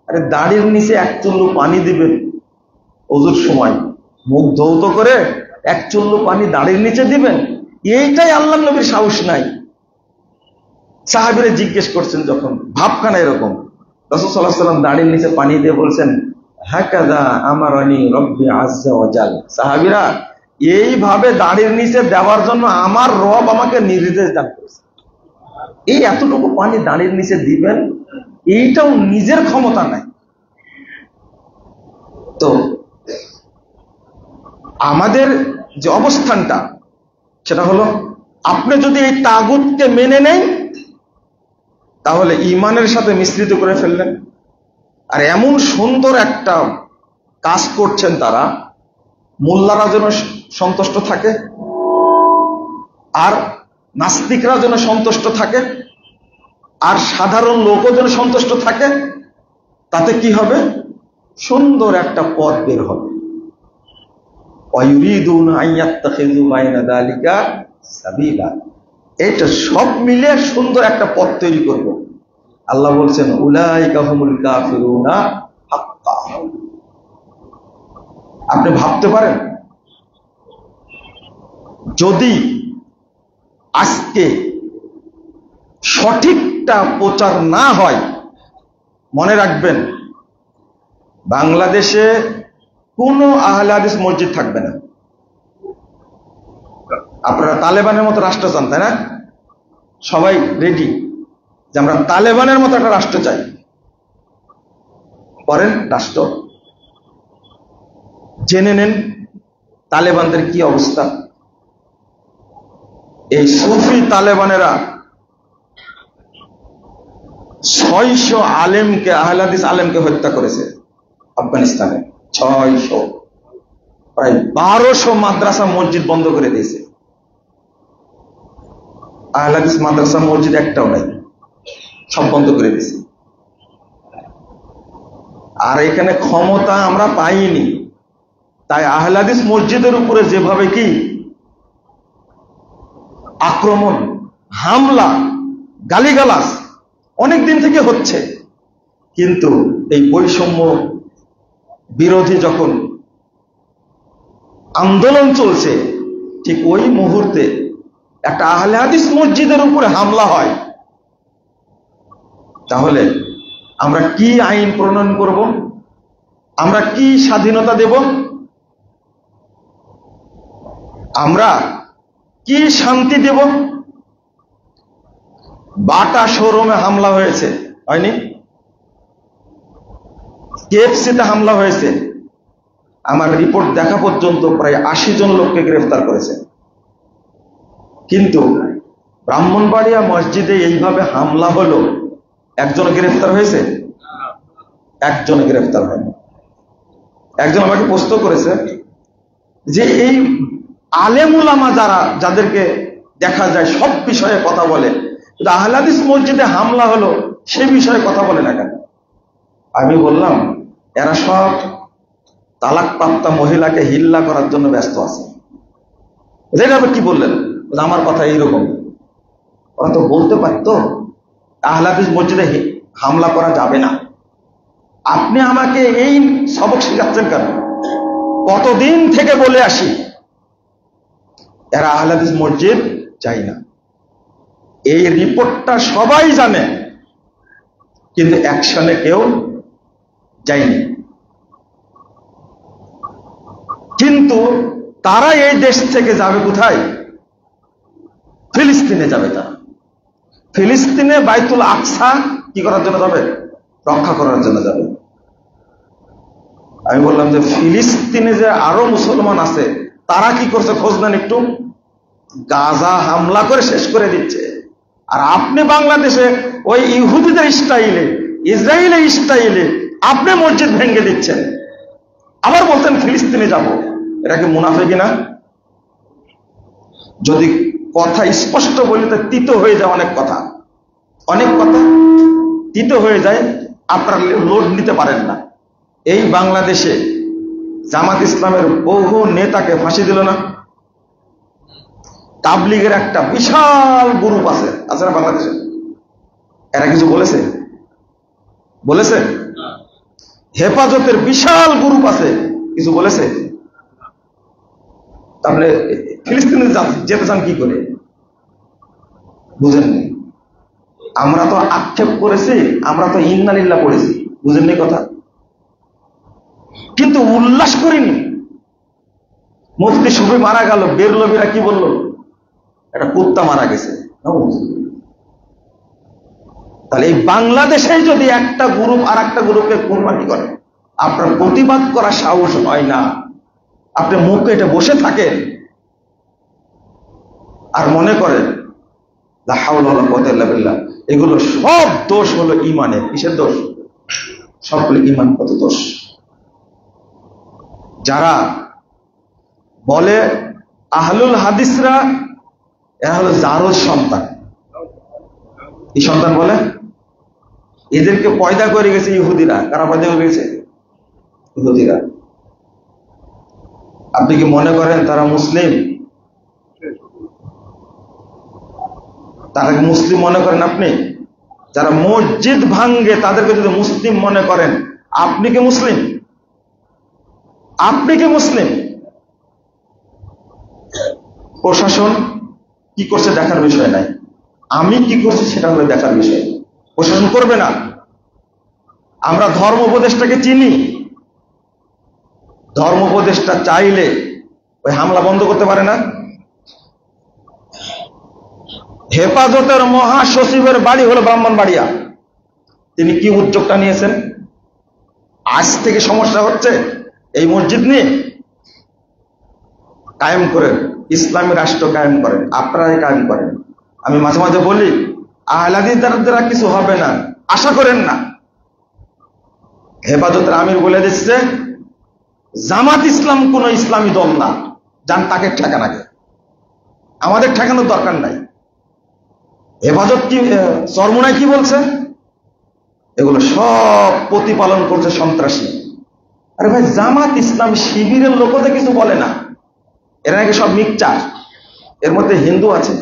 আরে দাড়ির নিচে এক চুল্লু পানি দিবেন ওযুর সময়, মুখ ধৌত করে এক চুল্লু পানি দাড়ির নিচে দিবেন, এইটাই আল্লাহর নবীর সাহস নাই। সাহাবীরা জিজ্ঞেস করছেন যখন, ভাবখানা এরকম, রাসূল সাল্লাল্লাহু আলাইহি ওয়াসাল্লাম দাড়ির নিচে পানি দিয়ে বলছেন হাকাযা আমারানি রব্বি আযজা ওয়া জাল। সাহাবীরা, এইভাবে দাড়ির নিচে দেওয়ার জন্য আমার রব আমাকে নির্দেশ দান করেছে। এই এতটুকু পানি দাড়ির নিচে দিবেন, এইটাও নিজের ক্ষমতা নাই। তো আমাদের যে অবস্থানটা সেটা হলো, আপনি যদি এই তাগুতকে মেনে নেন তাহলে ঈমানের সাথে মিশ্রিত করে ফেললেন। আর এমন সুন্দর একটা কাজ করছেন তারা, মোল্লারা যেন সন্তুষ্ট থাকে, আর নাস্তিকরা যেন সন্তুষ্ট থাকে, আর সাধারণ লোকও যেন সন্তুষ্ট থাকে। তাতে কি হবে? সুন্দর একটা পথ বের হবে। এটা সব মিলে সুন্দর একটা পথ তৈরি করব। আল্লাহ বলছেন উলাইকা হুমুল কাফিরুনা হাক্কা। আপনি ভাবতে পারেন যদি আজকে সঠিকটা প্রচার না হয়, মনে রাখবেন বাংলাদেশে কোনো আহলে হাদিস মসজিদ থাকবে না। আপনারা তালেবানের মতো রাষ্ট্র চান, তাই না? সবাই রেডি যে আমরা তালেবানের মতো একটা রাষ্ট্র চাই। করেন রাষ্ট্র, জেনে নেন তালেবানদের কি অবস্থা। এই সুফি তালেবানেরা 600 আলেমকে, আহলে হাদিস আলেমকে হত্যা করেছে আফগানিস্তানে। 600, প্রায় 1200 মাদ্রাসা মসজিদ বন্ধ করে দিয়েছে। আহলে হাদিস মাদ্রাসা মসজিদ একটাও নাই, সব বন্ধ করে দিয়েছে। আর এখানে ক্ষমতা আমরা পাইনি, তাই আহলে হাদিস মসজিদের উপরে যেভাবে কি আক্রমণ, হামলা, গালিগালাজ অনেক দিন থেকে হচ্ছে, কিন্তু এই বৈষম্য বিরোধী যখন আন্দোলন চলছে, ঠিক ওই মুহূর্তে একটা আহলে হাদিস মসজিদের উপরে হামলা হয়, তাহলে আমরা কি আইন প্রণয়ন করব? আমরা কি স্বাধীনতা দেব? আমরা কি শান্তি দেব? বাটা শোরুমে হামলা হয়েছে, হয়নি? কেএফসিতে হামলা হয়েছে, আমার রিপোর্ট দেখা পর্যন্ত প্রায় 80 জন লোককে গ্রেফতার করেছে। কিন্তু ব্রাহ্মণবাড়িয়া মসজিদে এইভাবে হামলা হলো, একজন গ্রেফতার হয়েছে? একজন গ্রেফতার হয়নি। একজন আমাকে প্রশ্ন করেছে যে এই আলেম উলামা যাদেরকে দেখা যায় সব বিষয়ে কথা বলে, কিন্তু আহলে হাদিস মসজিদে হামলা হলো সে বিষয়ে কথা বলে না কেন? আমি বললাম এরা সব তালাকপ্রাপ্তা মহিলাকে হিল্লা করার জন্য ব্যস্ত আছে। যেটা কি বললেন? আমার কথা এইরকম। ওরা তো বলতে পারতো আহলে হাদিস মসজিদে হামলা করা যাবে না। আপনি আমাকে এই সবক শেখাচ্ছেন কেন? কতদিন থেকে বলে আসি এরা আহলে হাদিস মসজিদ চাই না। এই রিপোর্টটা সবাই জানে, কিন্তু অ্যাকশনে কেউ যায়নি। কিন্তু তারা এই দেশ থেকে যাবে কোথায়? ফিলিস্তিনে যাবে। তারা ফিলিস্তিনে বাইতুল আকসা কি করার জন্য যাবে? রক্ষা করার জন্য যাবে। আমি বললাম যে ফিলিস্তিনে যে আরো মুসলমান আছে তারা কি করছে খোঁজ নেন একটু। গাজা হামলা করে শেষ করে দিচ্ছে, আর আপনি বাংলাদেশে ওই ইহুদিদের স্টাইলে, ইসরায়েলের স্টাইলে আপনি মসজিদ ভেঙে দিচ্ছেন, আবার বলতেন ফিলিস্তিনে যাব। এটা কি মুনাফিকি না? যদি কথা স্পষ্ট বলি তো তিতো হয়ে যায়, অনেক কথা তিতো হয়ে যায়, আপনারা লোড নিতে পারেন না। এই বাংলাদেশে জামাত ইসলামের বহু নেতাকে ফাঁসি দিল না? তাবলিগের একটা বিশাল গ্রুপ আছে না বাংলাদেশে, এরা কিছু বলেছে? হেফাজতের বিশাল গ্রুপ আছে, কিছু বলেছে? তাহলে ফিলিস্তিনে যেতে চান কি করে? বুঝেননি? আমরা তো আক্ষেপ করেছি, আমরা তো ইন্না লিল্লাহ পড়েছি, বুঝেননি কথা? কিন্তু উল্লাস করিনি। মুফতি শফি মারা গেল, বেরলভীরা কি বলল? একটা কুত্তা মারা গেছে। তাহলে এই বাংলাদেশে যদি একটা গ্রুপ আর একটা গ্রুপকে কুরবানি করে, আপনার প্রতিবাদ করার সাহস হয় না, আপনি মুখ এটা বসে থাকেন আর মনে করেন লা হাওলা ওয়ালা কুওয়াতা ইল্লা বিল্লাহ। এগুলো সব দোষ হলো ইমানের। কিসের দোষ? সবগুলো ইমানগত দোষ। যারা বলে আহলুল হাদিসরা এরা হলো জারজ সন্তান, এই সন্তান বলে এদেরকে পয়দা করে গেছে ইহুদিরা। কারা পয়দা করে গেছে? ইহুদিরা। আপনি কি মনে করেন তারা মুসলিম? তারা মুসলিম মনে করেন আপনি? যারা মসজিদ ভাঙ্গে তাদেরকে যদি মুসলিম মনে করেন, আপনি কি মুসলিম? আপনি কি মুসলিম? প্রশাসন কি করছে দেখার বিষয় নাই, আমি কি করছি সেটা হলে দেখার বিষয়। প্রশাসন করবে না। আমরা ধর্ম উপদেষ্টাকে চিনি, ধর্ম উপদেষ্টা চাইলে ওই হামলা বন্ধ করতে পারে না। হেফাজতের মহাসচিবের বাড়ি হলো ব্রাহ্মণবাড়িয়া, তিনি কি উদ্যোগটা নিয়েছেন? আজ থেকে সমস্যা হচ্ছে এই মসজিদ নিয়ে, কায়েম করেন, ইসলামী রাষ্ট্র কায়েম করেন, আপনারাই কায়েম করেন। আমি মাঝে মাঝে বলি আহলে হাদিস দ্বারা কিছু হবে না, আশা করেন না। হেফাজতের আমির বলে দিচ্ছে জামাত ইসলাম কোন ইসলামী দল না, যান তাকে ঠেকান আগে, আমাদের ঠেকানোর দরকার নাই। হেফাজত কি চরমুনায় কি বলছে? এগুলো সব প্রতিপালন করছে সন্ত্রাসী। আরে ভাই, জামাত ইসলাম শিবিরের লোকদের কিছু বলে না, এরা নাকি সব মিক্সচার, এর মধ্যে হিন্দু আছে,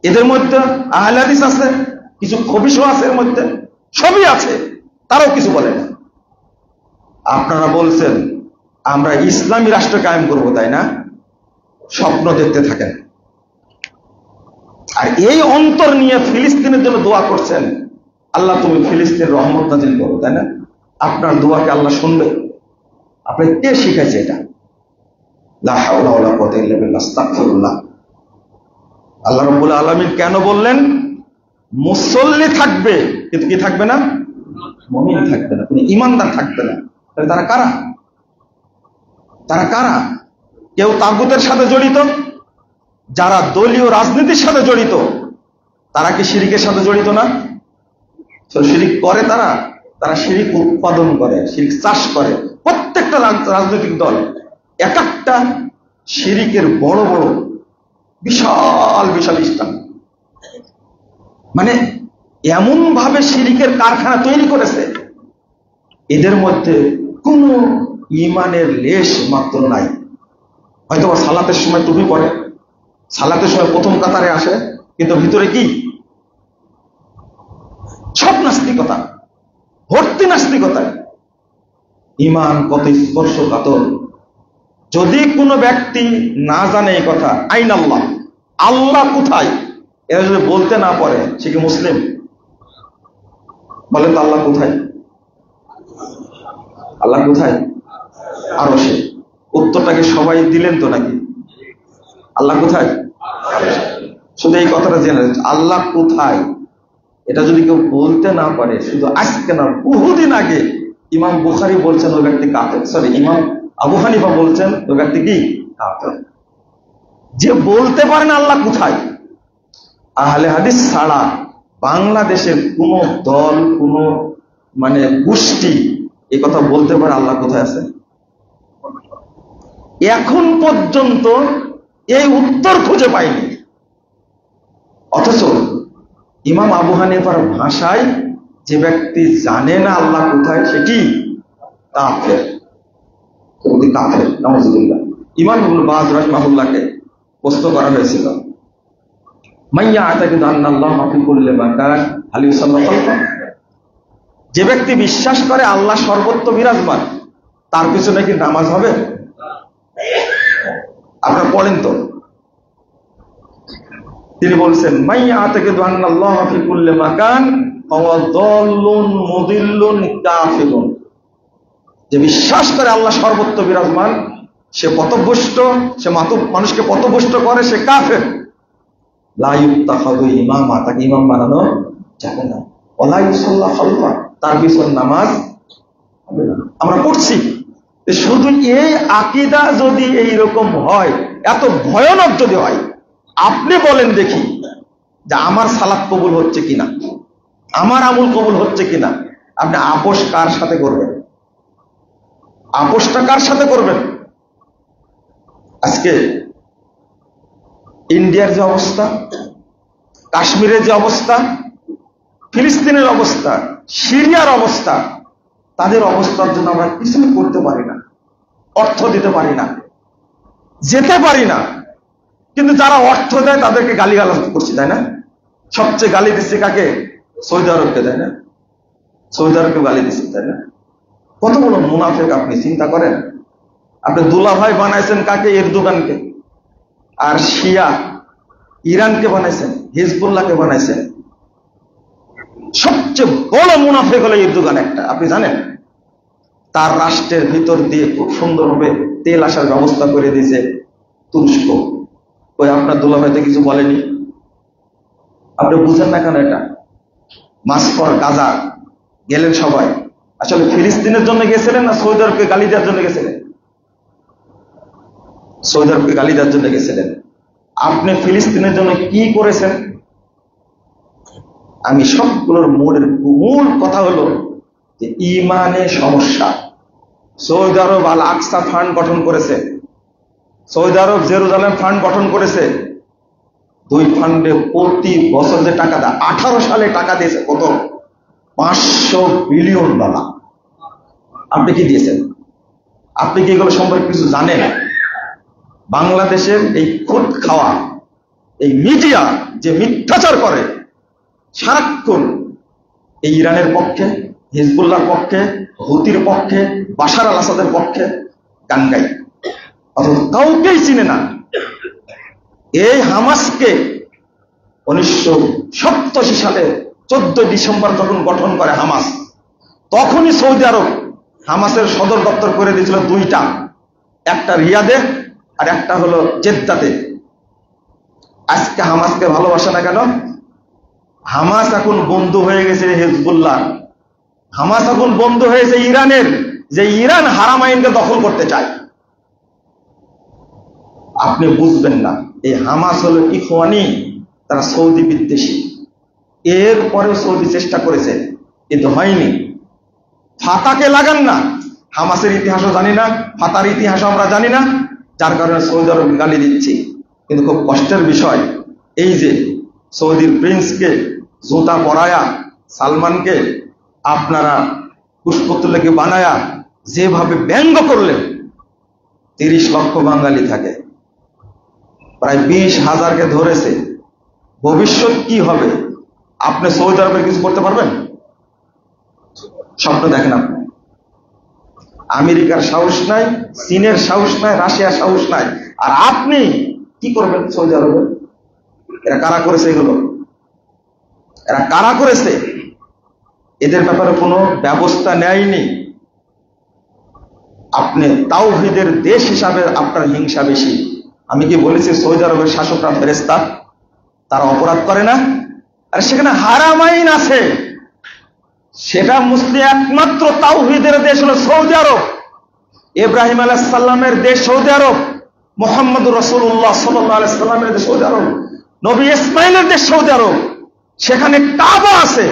এদের মধ্যে আহলে হাদিস আছে, কিছু খবিশও আছে, এর মধ্যে সবই আছে, তারাও কিছু বলে না। আপনারা বলছেন আমরা ইসলামী রাষ্ট্র কায়েম করব, তাই না? স্বপ্ন দেখতে থাকেন। আর এই অন্তর নিয়ে ফিলিস্তিনের জন্য দোয়া করছেন, আল্লাহ তুমি ফিলিস্তিনের রহমত নাজিল করো, তাই না? আপনার দোয়াকে আল্লাহ শুনবে? আপনাকে কে শিখাইছে এটা? লা হাওলা ওয়ালা কুওয়াতা ইল্লা বিল্লাহ, আস্তাগফিরুল্লাহ। আল্লাহ রাব্বুল আলামিন কেন বললেন মুসল্লি থাকবে কিন্তু কি থাকবে না? মুমিন থাকবে না, কোনো ঈমানদার থাকবে না। তাহলে তারা কারা? তারা কারা? কেউ তাগুতের সাথে জড়িত, যারা দলীয় রাজনীতির সাথে জড়িত, তারা কি শিরিকের সাথে জড়িত না? শিরিক করে তারা, তারা শিরিক উৎপাদন করে, শিরিক চাষ করে। প্রত্যেকটা রাজনৈতিক দল এক একটা শিরিকের বড় বড় বিশাল বিশাল স্থান, মানে এমন ভাবে শিরিকের কারখানা তৈরি করেছে, এদের মধ্যে কোন ঈমানের লেশ মাত্র নাই। হয়তো সালাতের সময় টুপি পরে, সালাতের সময় প্রথম কাতারে আসে, কিন্তু ভিতরে কি? সব নাস্তিকতা, ভর্তি নাস্তিকতা। ঈমান কত স্পর্শকাতর। যদি কোনো ব্যক্তি না জানে এই কথা, আইন আল্লাহ, আল্লাহ কোথায়, এরা যদি বলতে না পারে, সে কি মুসলিম? বলেন তো আল্লাহ কোথায়? আল্লাহ কোথায়? আরশে। উত্তরটাকে সবাই দিলেন তো নাকি? আল্লাহ কোথায়? শুধু এই কথাটা জেনে, আল্লাহ কোথায় এটা যদি কেউ বলতে না পারে, শুধু আজকে না, বহুদিন আগে ইমাম বুখারী বলছেন ওই ব্যক্তি কাফের। সরি, ইমাম আবু হানিফা বলছেন ওই ব্যক্তি কি? কাফের। যে বলতে পারে না আল্লাহ কোথায়, আহলে হাদিস ছাড়া বাংলাদেশের কোন দল, কোন মানে গোষ্ঠী এই কথা বলতে পারে আল্লাহ কোথায় আছে? এখন পর্যন্ত এই উত্তর খুঁজে পাইনি। অথচ ইমাম আবু হানিফার ভাষায় যে ব্যক্তি জানে না আল্লাহ কোথায়, সেটি কাফের। কাফের, নাউযুবিল্লাহ। ইমাম ইবনে বাজ রাহিমাহুল্লাহকে প্রশ্ন করা হয়েছিল, মাইয়া আতাকিদু আন্নাল্লাহা ফি কুল্লি মাকান হাল ইউসাল্লা খালফা। যে ব্যক্তি বিশ্বাস করে আল্লাহ সর্বত্র বিরাজমান, তার পিছনে কি নামাজ হবে? আপনারা পড়েন তো। তিনি বলছেন মাইয়া আতাকিদু আন্নাল্লাহা ফি কুল্লি মাকান ফাওয়া দাল্লুন মুদিল্লুন কাফিরুন। যে বিশ্বাস করে আল্লাহ সর্বত্র বিরাজমান, সে পথভ্রষ্ট, সে মানুষকে পথভ্রষ্ট করে, সে কাফের। লা ইউত্তাখাযু ইমামা, তাকে ইমাম বানানো যাবে না। ওয়ালা ইউসাল্লা খালফা, তার পিছনে নামাজ হবে না। আমরা পড়ছি। শুধু এই আকীদা যদি এইরকম হয়, এত ভয়ানক যদি হয়, আপনি বলেন দেখি যে আমার সালাত কবুল হচ্ছে কিনা, আমার আমল কবুল হচ্ছে কিনা। আপনি আপোষ কার সাথে করবেন? আপোষটা কার সাথে করবেন? আজকে ইন্ডিয়ার যে অবস্থা, কাশ্মীরের যে অবস্থা, ফিলিস্তিনের অবস্থা, সিরিয়ার অবস্থা, তাদের অবস্থার জন্য আমরা কিছু করতে পারি না, অর্থ দিতে পারি না, যেতে পারি না। কিন্তু যারা অর্থ দেয় তাদেরকে গালিগালাজ করছি, তাই না? সবচেয়ে গালি দিচ্ছে কাকে? সৌদি আরবকে, তাই না? সৌদি আরবকে গালি দিচ্ছেন, তাই না? কত বড় মুনাফিক আপনি চিন্তা করেন। আপনি দুলাভাই বানাইছেন কাকে? এরদোগানকে। আর শিয়া ইরানকে বানাইছেন, হিজবুল্লাহকে বানাইছেন। সবচেয়ে বড় মুনাফিক হলো এরদোগান একটা, আপনি জানেন? তার রাষ্ট্রের ভিতর দিয়ে খুব সুন্দরভাবে তেল আসার ব্যবস্থা করে দিয়েছে তুরস্ক। ওই আপনার দুলাভাইতে কিছু বলেনি? আপনি বুঝেন না কেন এটা? মাসফর গাজা গেলেন সবাই, আসলে ফিলিস্তিনের জন্য গেছিলেন না সৌদি আরবকে গালি দেওয়ার জন্য গেছিলেন? সৌদি আরবকে গালি দেওয়ার জন্য গেছিলেন। আপনি ফিলিস্তিনের জন্য কি করেছেন? আমি সবগুলোর মূল কথা হলো যে ইমানে সমস্যা। সৌদি আরব আল আকসা ফান্ড গঠন করেছে, সৌদি আরব জেরুজালেম ফান্ড গঠন করেছে। দুই ফান্ডে প্রতি বছর যে টাকা দেয়, 18 সালে টাকা দিয়েছে কত? $500 বিলিয়ন। আপনি কি দিয়েছেন? আপনি কি এগুলো সম্পর্কে কিছু জানেন? বাংলাদেশের এই খুদ খাওয়া এই মিডিয়া যে মিথ্যাচার করে, সারাক্ষণ এই ইরানের পক্ষে, হিজবুল্লাহর পক্ষে, হুতির পক্ষে, বাশার আল আসাদের পক্ষে গান গাই, অথচ কাউকেই চিনে না। এই হামাসকে 1987 সালে 14 ডিসেম্বর যখন গঠন করে হামাস, তখনই সৌদি আরব হামাসের সদর দপ্তর করে দিয়েছিল দুইটা, একটা রিয়াদে আর একটা হলো জেদ্দাতে। আজকে হামাসকে ভালোবাসে না কেন? হামাস এখন বন্ধু হয়ে গেছে হিজবুল্লাহ, হামাস এখন বন্ধু হয়েছে ইরানের, যে ইরান হারামাইনকে দখল করতে চায়। আপনি বুঝবেন না, এই হামাস হলো ইখওয়ানি, তারা সৌদি বিদ্বেষী। এরপরেও সৌদি চেষ্টা করেছে, কিন্তু হয়নি। ফাতাকে লাগান না, হামাসের ইতিহাসও জানি না, ফাতার ইতিহাসও আমরা জানি না, যার কারণে সৌদি আরব গালি দিচ্ছি। কিন্তু খুব কষ্টের বিষয়, এই যে সৌদির প্রিন্সকে জুতা পরায়া, সালমানকে আপনারা পুষ্পতুল্যকে বানায়া যেভাবে ব্যঙ্গ করলেন, 30 লক্ষ বাঙালি থাকে, প্রায় 20,000কে ধরেছে। ভবিষ্যৎ কি হবে? আপনি সৌদি আরবে কিছু করতে পারবেন? স্বপ্ন দেখেন আপনি। আমেরিকার সাহস নাই, চীনের সাহস নাই, রাশিয়ার সাহস নাই, আর আপনি কি করবেন সৌদি আরবে? এরা কারা করেছে এগুলো? এরা কারা করেছে? এদের ব্যাপারে কোনো ব্যবস্থা নেয়নি। আপনি তাওহীদের দেশ হিসাবে আপনার হিংসা বেশি। আমি কি বলেছি সৌদি আরবের শাসকরা ফেরেশতা? তারা অপরাধ করে না? আর সেখানে হারামাইন আছে, সেটা মুসলিম একমাত্র তাওহীদের দেশ হলো সৌদি আরব। ইব্রাহিম আলাইহিস সালামের দেশ সৌদি আরব, মুহাম্মদুর রাসূলুল্লাহ সাল্লাল্লাহু আলাইহি সাল্লামের দেশ সৌদি আরব, নবী ইসমাইলের দেশ সৌদি আরব। সেখানে কাবা আছে,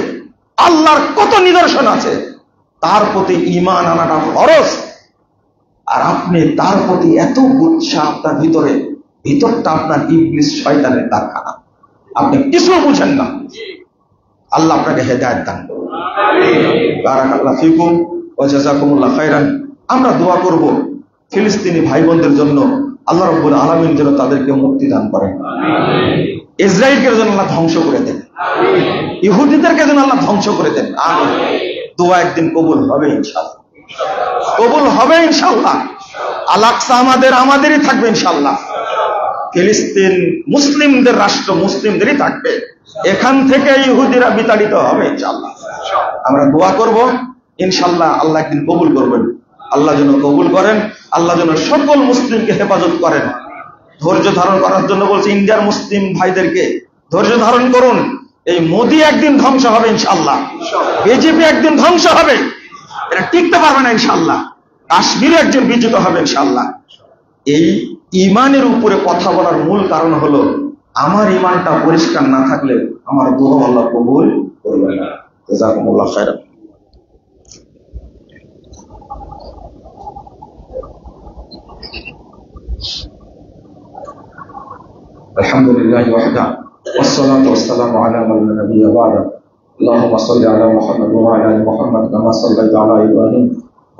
আল্লাহর কত নিদর্শন আছে, তার প্রতি ঈমান আনাটা ফরজ। আর আপনি তার প্রতি এত উৎসাহ, আপনার ভিতরটা আপনার ইবলিস শয়তানের কারখানা, আপনি কিছু বুঝেন না। আল্লাহ আপনাকে হেদায়েত দান করুন। বারাকাল্লাহু ফিকুম ওয়া জাযাকুমুল্লাহ খাইরান। আমরা দোয়া করব ফিলিস্তিনি ভাই বোনদের জন্য, আল্লাহ রাব্বুল আলামিন যেন তাদেরকে মুক্তি দান করেন। ইসরায়েলকে যেন আল্লাহ ধ্বংস করে দেন, ইহুদিদেরকে যেন আল্লাহ ধ্বংস করে দেন। আমিন। দোয়া একদিন কবুল হবে ইনশাআল্লাহ, কবুল হবে ইনশাআল্লাহ। আল আকসা আমাদেরই থাকবে ইনশাআল্লাহ। ফিলিস্তিন মুসলিমদের রাষ্ট্র, মুসলিমদেরই থাকবে। এখান থেকে ইহুদিরা বিতাড়িত হবে ইনশাআল্লাহ। আমরা দোয়া করব ইনশাআল্লাহ, আল্লাহ একদিন কবুল করবেন। আল্লাহ যেন কবুল করেন, আল্লাহ যেন সকল মুসলিমকে হেফাজত করেন। ধৈর্য ধারণ করার জন্য বলছে ইন্ডিয়ার মুসলিম ভাইদেরকে, ধৈর্য ধারণ করুন। এই মোদি একদিন ধ্বংস হবে ইনশাআল্লাহ, বিজেপি একদিন ধ্বংস হবে, এটা টিকতে পারবে না ইনশাআল্লাহ। কাশ্মীরে একদিন বিজিত হবে ইনশাআল্লাহ। এই ইমানের উপরে কথা বলার মূল কারণ হলো, আমার ইমানটা পরিষ্কার না থাকলে আমার দোয়া আল্লাহ কবুল করবে না। জাযাকুমুল্লাহ খাইরান। আলহামদুলিল্লাহি ওয়াহদা ওয়াসসালাতু ওয়াসসালামু আলা মান লা নাবিয়্যা বা'দা। আল্লাহুম্মা সাল্লি আলা মুহাম্মাদ ওয়া আলা আলি মুহাম্মাদ কামা সাল্লাইতা আলা ইব্রাহিম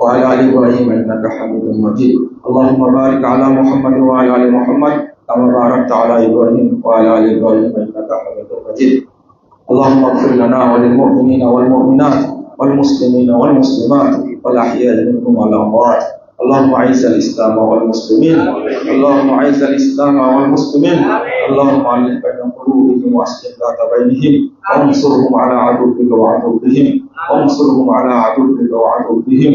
ওয়া আলা আলি ইব্রাহিম ইন্নাকা হামিদুম মাজিদ। আল্লাহুম্মা বারিক আলা মুহাম্মাদ ওয়া আলা আলি মুহাম্মাদ কামা বারাকতা আলা ইব্রাহিম ওয়া আলা আলি ইব্রাহিম ইন্নাকা হামিদুম মাজিদ। اللهم اغفر لنا وللمؤمنين والمؤمنات والمسلمين والمسلمات والأحياء منهم والأموات. اللهم أعز الإسلام والمسلمين، اللهم أعز الإسلام والمسلمين، اللهم ألف بين قلوبهم وأصلح ذات بينهم، وانصرهم على عدوك وعدوهم، وانصرهم على عدوك وعدوهم.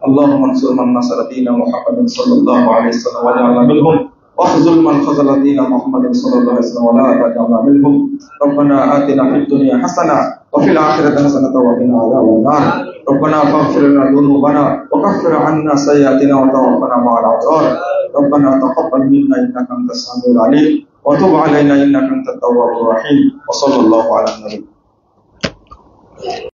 اللهم انصر من نصر دين محمد صلى الله عليه وسلم واجعلنا منهم، واخذل من خذل دين محمد صلى الله عليه وسلم ولا تجعلنا منهم. ربنا آتنا في الدنيا حسنة وفي الآخرة حسنة وقنا عذاب النار. ربنا فاغفر لنا ذنوبنا وكفر عنا سيئاتنا وتوفنا مع الأبرار. ربنا تقبل منا إنك أنت السميع العليم وتب علينا إنك أنت التواب الرحيم. وصلى الله على النبي.